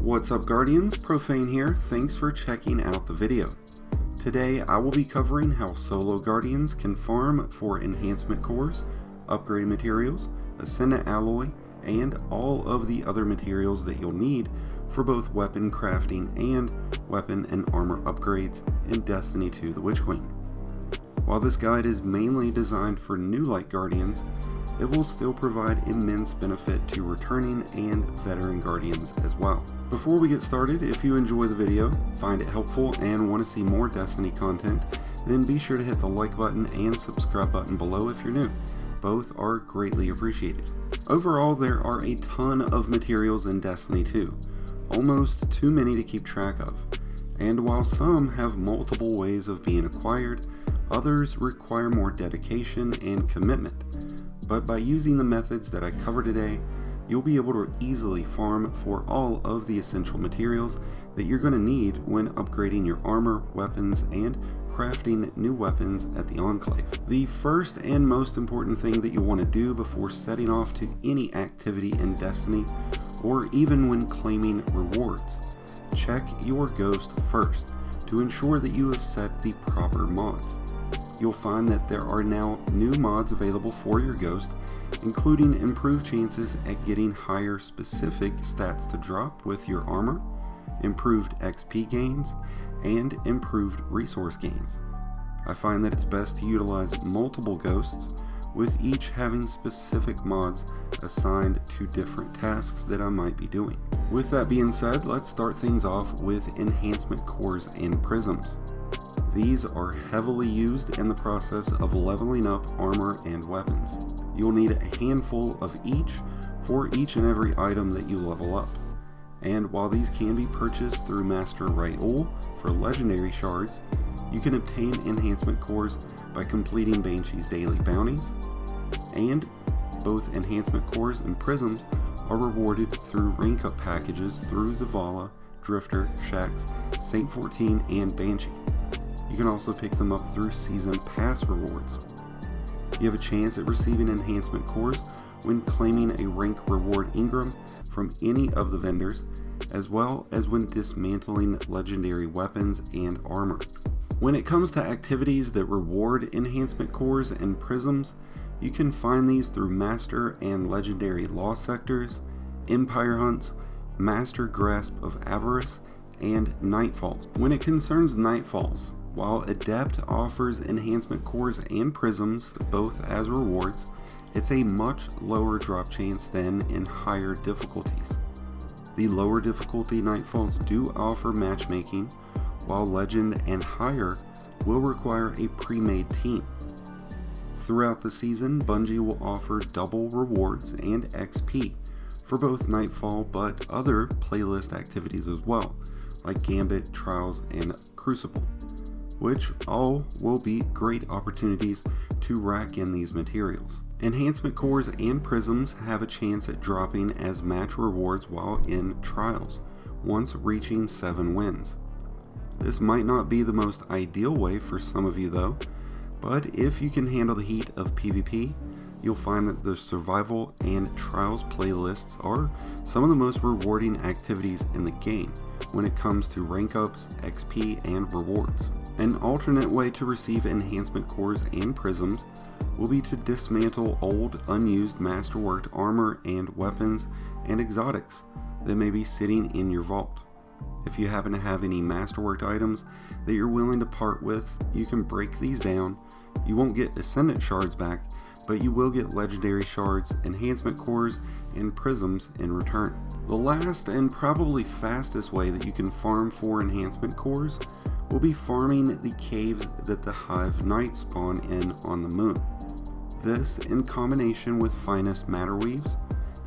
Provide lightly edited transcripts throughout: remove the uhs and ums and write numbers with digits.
What's up, Guardians? Profane here. Thanks for checking out the video. Today I will be covering how solo Guardians can farm for Enhancement Cores, upgrade materials, Ascendant Alloy, and all of the other materials that you'll need for both weapon crafting and weapon and armor upgrades in Destiny 2 The Witch Queen. While this guide is mainly designed for new light Guardians, it will still provide immense benefit to returning and veteran Guardians as well. Before we get started, if you enjoy the video, find it helpful, and want to see more Destiny content, then be sure to hit the like button and subscribe button below if you're new. Both are greatly appreciated. Overall, there are a ton of materials in Destiny 2, almost too many to keep track of. And while some have multiple ways of being acquired, others require more dedication and commitment. But by using the methods that I cover today, you'll be able to easily farm for all of the essential materials that you're going to need when upgrading your armor, weapons, and crafting new weapons at the Enclave. The first and most important thing that you'll want to do before setting off to any activity in Destiny, or even when claiming rewards, check your ghost first to ensure that you have set the proper mods. You'll find that there are now new mods available for your ghost, including improved chances at getting higher specific stats to drop with your armor, improved XP gains, and improved resource gains. I find that it's best to utilize multiple ghosts, with each having specific mods assigned to different tasks that I might be doing. With that being said, let's start things off with Enhancement Cores and Prisms. These are heavily used in the process of leveling up armor and weapons. You'll need a handful of each for each and every item that you level up. And while these can be purchased through Master Raoul for legendary shards, you can obtain Enhancement Cores by completing Banshee's daily bounties. And both Enhancement Cores and Prisms are rewarded through rank up packages through Zavala, Drifter, Shax, Saint 14, and Banshee. You can also pick them up through Season Pass rewards. You have a chance at receiving Enhancement Cores when claiming a rank reward engram from any of the vendors, as well as when dismantling legendary weapons and armor. When it comes to activities that reward Enhancement Cores and Prisms, you can find these through Master and Legendary Law Sectors, Empire Hunts, Master Grasp of Avarice, and Nightfalls. When it concerns Nightfalls, while Adept offers Enhancement Cores and Prisms both as rewards, it's a much lower drop chance than in higher difficulties. The lower difficulty Nightfalls do offer Matchmaking, while Legend and higher will require a pre-made team. Throughout the season, Bungie will offer double rewards and XP for both Nightfall but other playlist activities as well, like Gambit, Trials, and Crucible, which all will be great opportunities to rack in these materials. Enhancement Cores and Prisms have a chance at dropping as match rewards while in Trials, once reaching 7 wins. This might not be the most ideal way for some of you though, but if you can handle the heat of PvP, you'll find that the Survival and Trials playlists are some of the most rewarding activities in the game when it comes to rank ups, XP, and rewards. An alternate way to receive Enhancement Cores and Prisms will be to dismantle old, unused masterworked armor and weapons and exotics that may be sitting in your vault. If you happen to have any masterworked items that you're willing to part with, you can break these down. You won't get Ascendant shards back, but you will get legendary shards, Enhancement Cores, and Prisms in return. The last and probably fastest way that you can farm for Enhancement Cores will be farming the caves that the Hive Knights spawn in on the moon. This, in combination with finest matter weaves,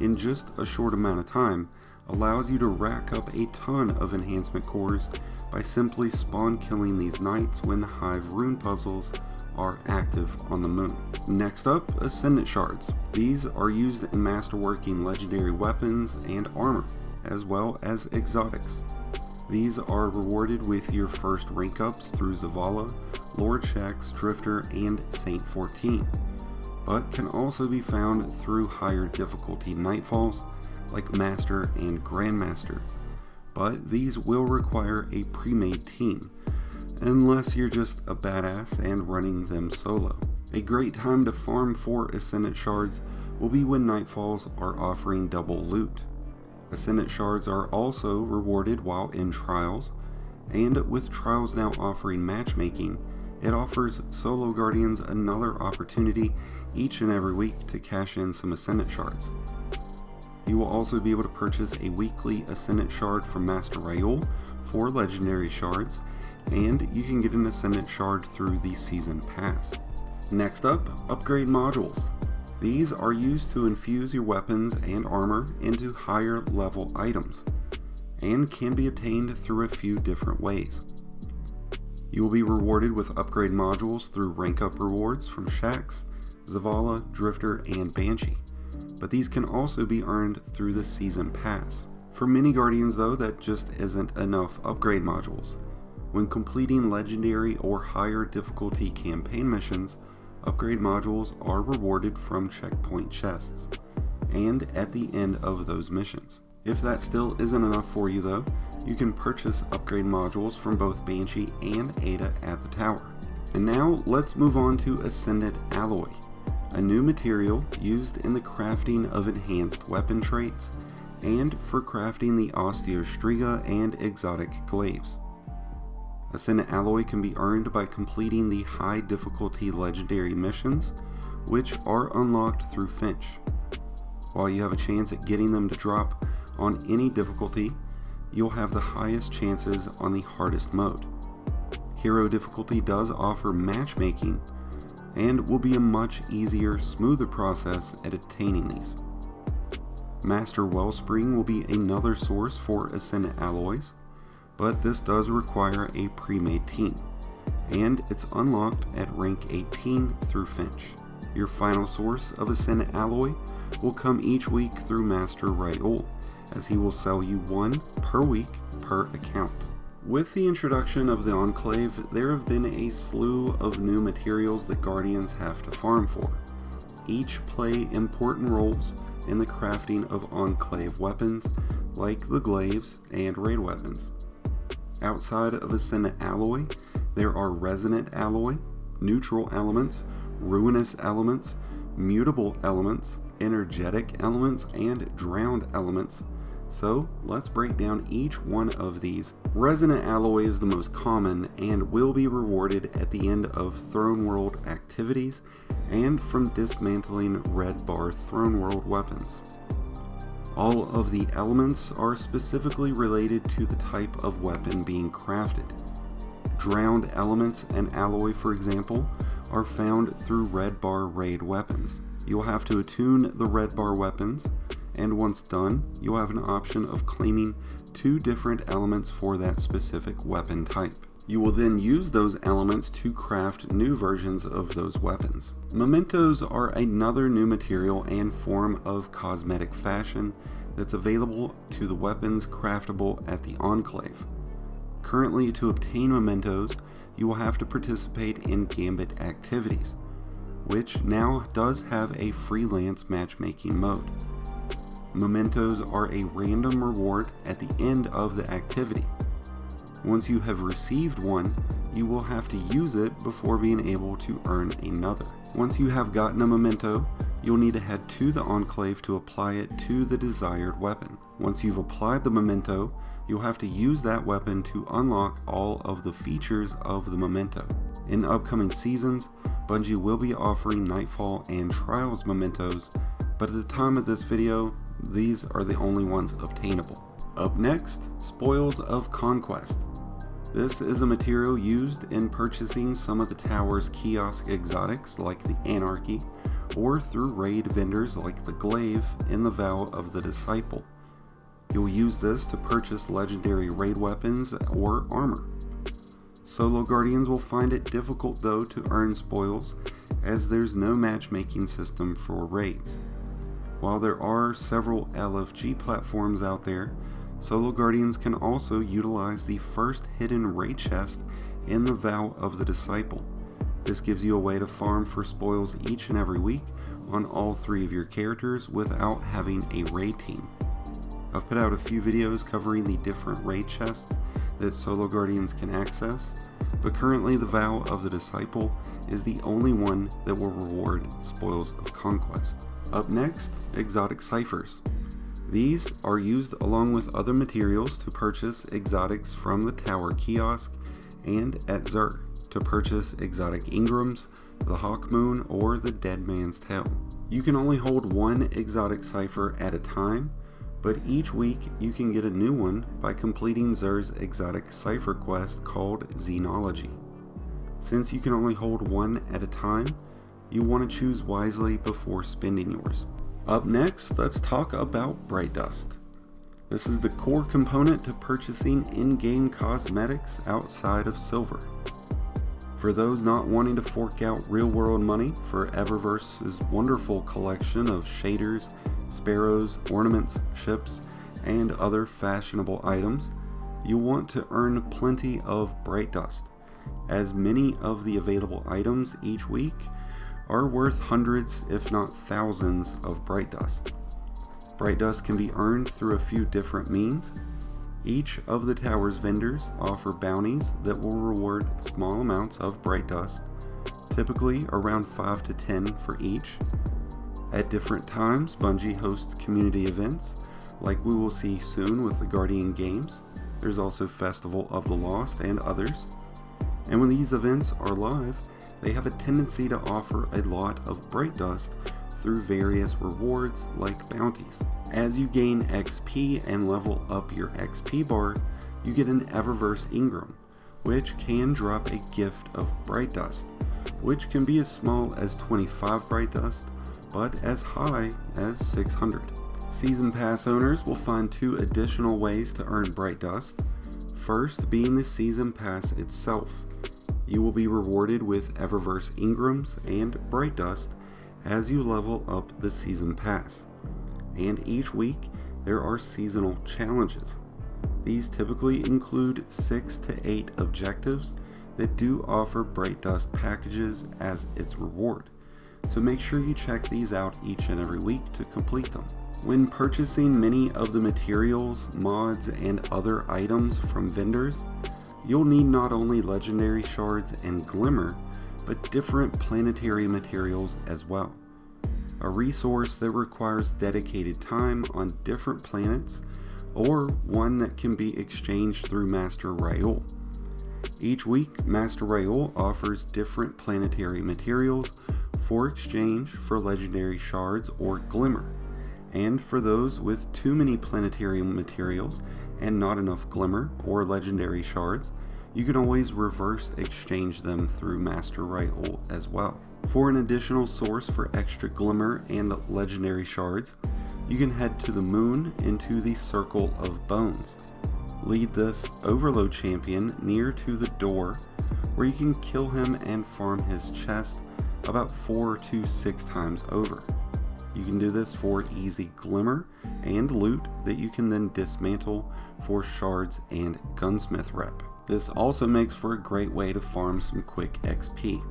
in just a short amount of time, allows you to rack up a ton of Enhancement Cores by simply spawn killing these knights when the Hive rune puzzles are active on the moon. Next up, Ascendant Shards. These are used in masterworking legendary weapons and armor, as well as exotics. These are rewarded with your first rank ups through Zavala, Lord Shax, Drifter, and Saint 14, but can also be found through higher difficulty Nightfalls like Master and Grandmaster, but these will require a pre-made team, unless you're just a badass and running them solo. A great time to farm for Ascendant Shards will be when Nightfalls are offering double loot. Ascendant Shards are also rewarded while in Trials, and with Trials now offering Matchmaking, it offers solo guardians another opportunity each and every week to cash in some Ascendant Shards. You will also be able to purchase a weekly Ascendant Shard from Master Raoul for Legendary Shards, and you can get an Ascendant Shard through the Season Pass. Next up, Upgrade Modules. These are used to infuse your weapons and armor into higher level items, and can be obtained through a few different ways. You will be rewarded with upgrade modules through rank up rewards from Shax, Zavala, Drifter, and Banshee, but these can also be earned through the Season Pass. For many Guardians though, that just isn't enough upgrade modules. When completing legendary or higher difficulty campaign missions, upgrade modules are rewarded from checkpoint chests, and at the end of those missions. If that still isn't enough for you though, you can purchase upgrade modules from both Banshee and Ada at the tower. And now let's move on to Ascendant Alloy, a new material used in the crafting of enhanced weapon traits, and for crafting the Osteostriga and exotic glaives. Ascendant Alloy can be earned by completing the high difficulty legendary missions, which are unlocked through Finch. While you have a chance at getting them to drop on any difficulty, you'll have the highest chances on the hardest mode. Hero difficulty does offer matchmaking, and will be a much easier, smoother process at attaining these. Master Wellspring will be another source for Ascendant Alloys, but this does require a pre-made team, and it's unlocked at rank 18 through Finch. Your final source of Ascendant Alloy will come each week through Master Raoul, as he will sell you one per week per account. With the introduction of the Enclave, there have been a slew of new materials that Guardians have to farm for. Each play important roles in the crafting of Enclave weapons, like the glaives and raid weapons. Outside of Ascendant Alloy, there are Resonant Alloy, Neutral Elements, Ruinous Elements, Mutable Elements, Energetic Elements, and Drowned Elements. So let's break down each one of these. Resonant Alloy is the most common and will be rewarded at the end of Throne World activities and from dismantling red bar Throne World weapons. All of the elements are specifically related to the type of weapon being crafted. Drowned elements and alloy, for example, are found through red bar raid weapons. You'll have to attune the red bar weapons, and once done, you'll have an option of claiming 2 different elements for that specific weapon type. You will then use those elements to craft new versions of those weapons. Mementos are another new material and form of cosmetic fashion that's available to the weapons craftable at the Enclave. Currently, to obtain Mementos, you will have to participate in Gambit activities, which now does have a freelance matchmaking mode. Mementos are a random reward at the end of the activity. Once you have received one, you will have to use it before being able to earn another. Once you have gotten a memento, you'll need to head to the Enclave to apply it to the desired weapon. Once you've applied the memento, you'll have to use that weapon to unlock all of the features of the memento. In upcoming seasons, Bungie will be offering Nightfall and Trials mementos, but at the time of this video, these are the only ones obtainable. Up next, Spoils of Conquest. This is a material used in purchasing some of the tower's kiosk exotics like the Anarchy, or through raid vendors like the Glaive in the Vow of the Disciple. You'll use this to purchase legendary raid weapons or armor. Solo Guardians will find it difficult though to earn spoils, as there's no matchmaking system for raids. While there are several LFG platforms out there, Solo Guardians can also utilize the first hidden raid chest in the Vow of the Disciple. This gives you a way to farm for spoils each and every week on all 3 of your characters without having a raid team. I've put out a few videos covering the different raid chests that Solo Guardians can access, but currently the Vow of the Disciple is the only one that will reward Spoils of Conquest. Up next, exotic ciphers. These are used along with other materials to purchase exotics from the Tower Kiosk and at Zur to purchase exotic engrams, the Hawk Moon, or the Dead Man's Tail. You can only hold one exotic cipher at a time, but each week you can get a new one by completing Zur's exotic cipher quest called Xenology. Since you can only hold one at a time, you want to choose wisely before spending yours. Up next, let's talk about Bright Dust. This is the core component to purchasing in-game cosmetics outside of silver. For those not wanting to fork out real-world money for Eververse's wonderful collection of shaders, sparrows, ornaments, ships, and other fashionable items, you'll want to earn plenty of Bright Dust, as many of the available items each week are worth hundreds if not thousands of Bright Dust. Bright Dust can be earned through a few different means. Each of the tower's vendors offer bounties that will reward small amounts of Bright Dust, typically around 5 to 10 for each. At different times, Bungie hosts community events, like we will see soon with the Guardian Games. There's also Festival of the Lost and others. And when these events are live, they have a tendency to offer a lot of Bright Dust through various rewards like bounties. As you gain XP and level up your XP bar, you get an Eververse Engram, which can drop a gift of Bright Dust, which can be as small as 25 Bright Dust, but as high as 600. Season Pass owners will find 2 additional ways to earn Bright Dust. First being the Season Pass itself. You will be rewarded with Eververse Engrams and Bright Dust as you level up the Season Pass. And each week there are seasonal challenges. These typically include 6 to 8 objectives that do offer Bright Dust packages as its reward, so make sure you check these out each and every week to complete them. When purchasing many of the materials, mods, and other items from vendors, you'll need not only legendary shards and glimmer, but different planetary materials as well. A resource that requires dedicated time on different planets, or one that can be exchanged through Master Raoul. Each week, Master Raoul offers different planetary materials for exchange for legendary shards or glimmer, and for those with too many planetary materials and not enough glimmer or legendary shards, you can always reverse exchange them through Master Raoul as well. For an additional source for extra glimmer and legendary shards, you can head to the moon into the Circle of Bones. Lead this Overload champion near to the door, where you can kill him and farm his chest about 4 to 6 times over. You can do this for easy glimmer and loot that you can then dismantle for shards and gunsmith rep. This also makes for a great way to farm some quick XP.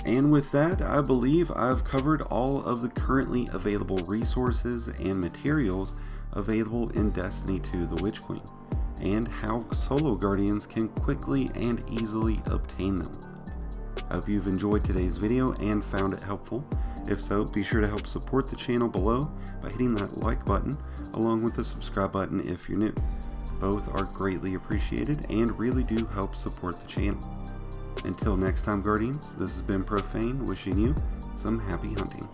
And with that, I believe I've covered all of the currently available resources and materials available in Destiny 2: The Witch Queen, and how Solo Guardians can quickly and easily obtain them. I hope you've enjoyed today's video and found it helpful. If so, be sure to help support the channel below by hitting that like button, along with the subscribe button if you're new. Both are greatly appreciated and really do help support the channel. Until next time, Guardians, this has been Profane, wishing you some happy hunting.